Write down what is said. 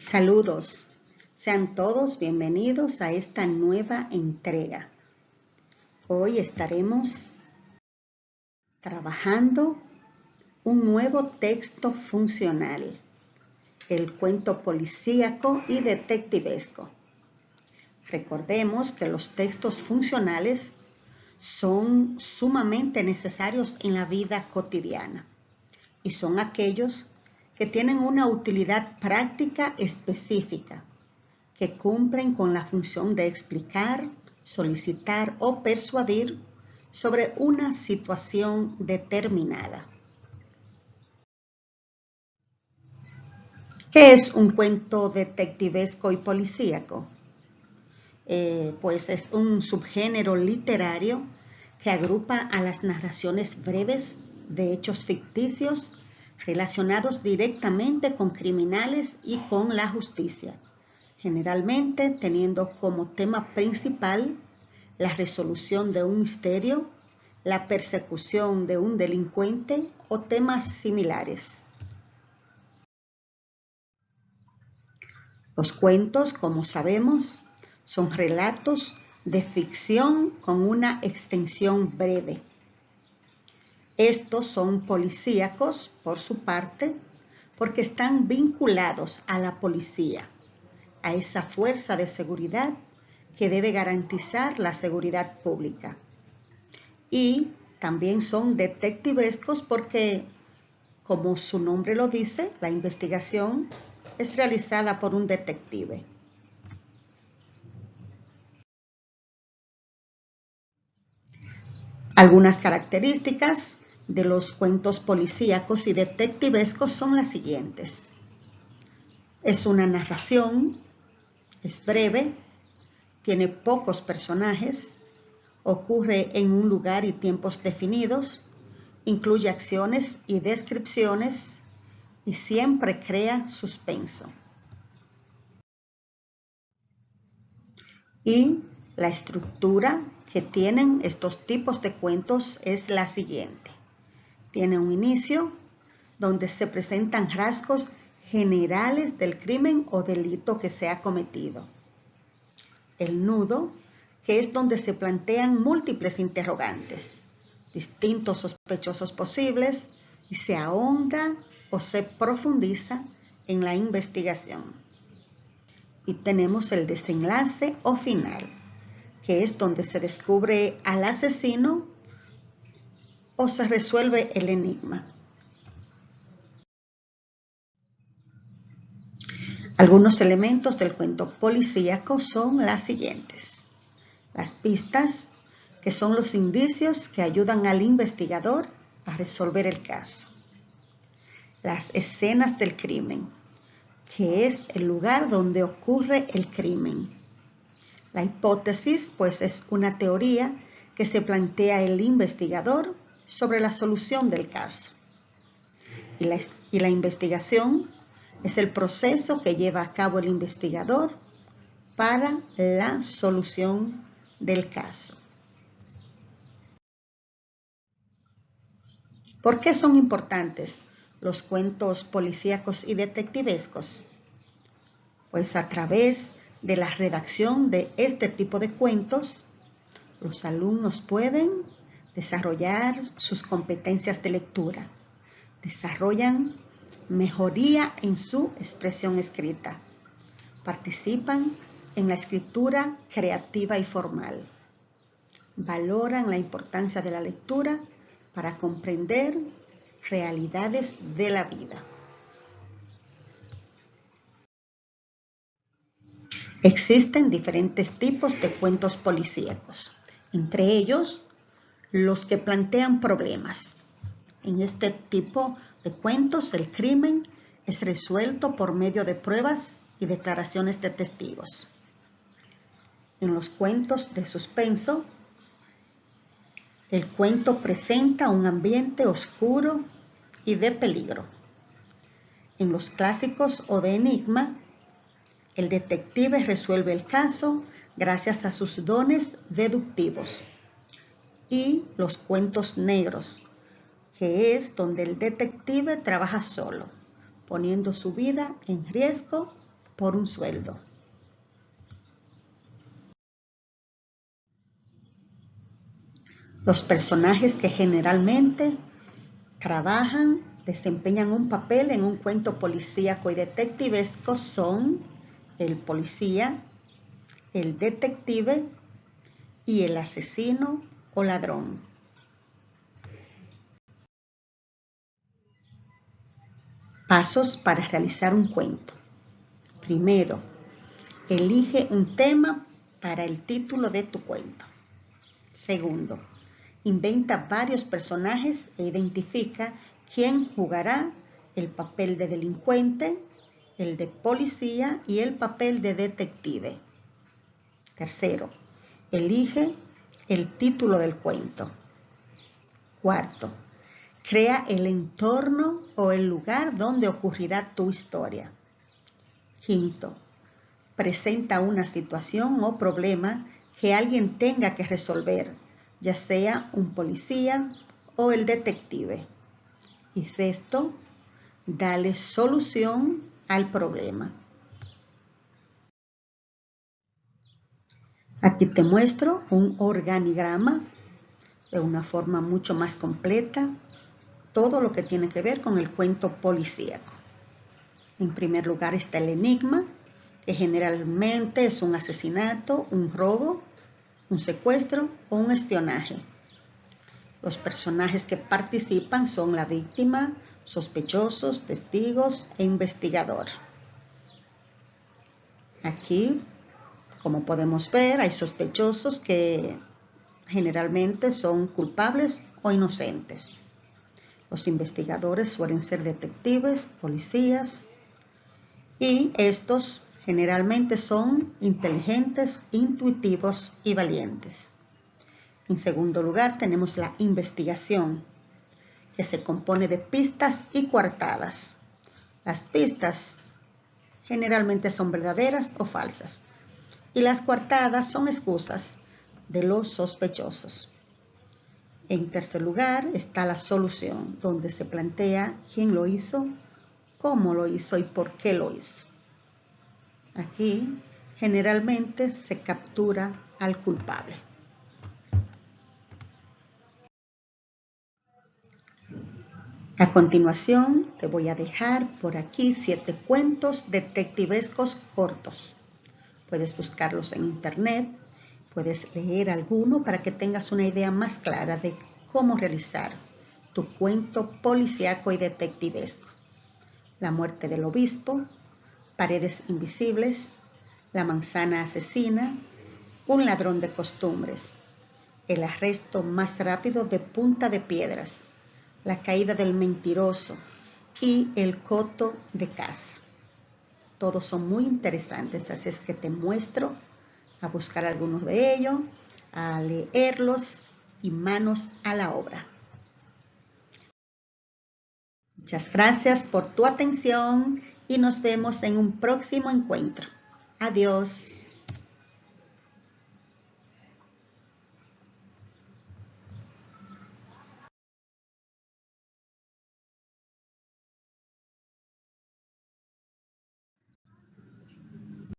Saludos, sean todos bienvenidos a esta nueva entrega. Hoy estaremos trabajando un nuevo texto funcional, el cuento policíaco y detectivesco. Recordemos que los textos funcionales son sumamente necesarios en la vida cotidiana y son aquellos que tienen una utilidad práctica específica, que cumplen con la función de explicar, solicitar o persuadir sobre una situación determinada. ¿Qué es un cuento detectivesco y policíaco? Pues es un subgénero literario que agrupa a las narraciones breves de hechos ficticios relacionados directamente con criminales y con la justicia, generalmente teniendo como tema principal la resolución de un misterio, la persecución de un delincuente o temas similares. Los cuentos, como sabemos, son relatos de ficción con una extensión breve. Estos son policíacos, por su parte, porque están vinculados a la policía, a esa fuerza de seguridad que debe garantizar la seguridad pública. Y también son detectivescos porque, como su nombre lo dice, la investigación es realizada por un detective. Algunas características de los cuentos policíacos y detectivescos son las siguientes. Es una narración, es breve, tiene pocos personajes, ocurre en un lugar y tiempos definidos, incluye acciones y descripciones y siempre crea suspenso. Y la estructura que tienen estos tipos de cuentos es la siguiente. Tiene un inicio donde se presentan rasgos generales del crimen o delito que se ha cometido. El nudo, que es donde se plantean múltiples interrogantes, distintos sospechosos posibles, y se ahonda o se profundiza en la investigación. Y tenemos el desenlace o final, que es donde se descubre al asesino o se resuelve el enigma. Algunos elementos del cuento policíaco son las siguientes. Las pistas, que son los indicios que ayudan al investigador a resolver el caso. Las escenas del crimen, que es el lugar donde ocurre el crimen. La hipótesis, pues, es una teoría que se plantea el investigador sobre la solución del caso. Y la investigación es el proceso que lleva a cabo el investigador para la solución del caso. ¿Por qué son importantes los cuentos policíacos y detectivescos? Pues a través de la redacción de este tipo de cuentos, los alumnos pueden desarrollar sus competencias de lectura, desarrollan mejoría en su expresión escrita, participan en la escritura creativa y formal, valoran la importancia de la lectura para comprender realidades de la vida. Existen diferentes tipos de cuentos policíacos, entre ellos los que plantean problemas. En este tipo de cuentos, el crimen es resuelto por medio de pruebas y declaraciones de testigos. En los cuentos de suspenso, el cuento presenta un ambiente oscuro y de peligro. En los clásicos o de enigma, el detective resuelve el caso gracias a sus dones deductivos. Y los cuentos negros, que es donde el detective trabaja solo, poniendo su vida en riesgo por un sueldo. Los personajes que generalmente desempeñan un papel en un cuento policíaco y detectivesco son el policía, el detective y el asesino o ladrón. Pasos para realizar un cuento. Primero, elige un tema para el título de tu cuento. Segundo, inventa varios personajes e identifica quién jugará el papel de delincuente, el de policía y el papel de detective. Tercero, elige el título del cuento. Cuarto, crea el entorno o el lugar donde ocurrirá tu historia. Quinto, presenta una situación o problema que alguien tenga que resolver, ya sea un policía o el detective. Y sexto, dale solución al problema. Aquí te muestro un organigrama de una forma mucho más completa, todo lo que tiene que ver con el cuento policíaco. En primer lugar está el enigma, que generalmente es un asesinato, un robo, un secuestro o un espionaje. Los personajes que participan son la víctima, sospechosos, testigos e investigador. Aquí, como podemos ver, hay sospechosos que generalmente son culpables o inocentes. Los investigadores suelen ser detectives, policías, y estos generalmente son inteligentes, intuitivos y valientes. En segundo lugar, tenemos la investigación, que se compone de pistas y coartadas. Las pistas generalmente son verdaderas o falsas, y las coartadas son excusas de los sospechosos. En tercer lugar está la solución, donde se plantea quién lo hizo, cómo lo hizo y por qué lo hizo. Aquí generalmente se captura al culpable. A continuación te voy a dejar por aquí 7 cuentos detectivescos cortos. Puedes buscarlos en internet, puedes leer alguno para que tengas una idea más clara de cómo realizar tu cuento policíaco y detectivesco. La muerte del obispo, Paredes invisibles, La manzana asesina, Un ladrón de costumbres, El arresto más rápido de Punta de Piedras, La caída del mentiroso y El coto de casa. Todos son muy interesantes, así es que te muestro a buscar algunos de ellos, a leerlos y manos a la obra. Muchas gracias por tu atención y nos vemos en un próximo encuentro. Adiós.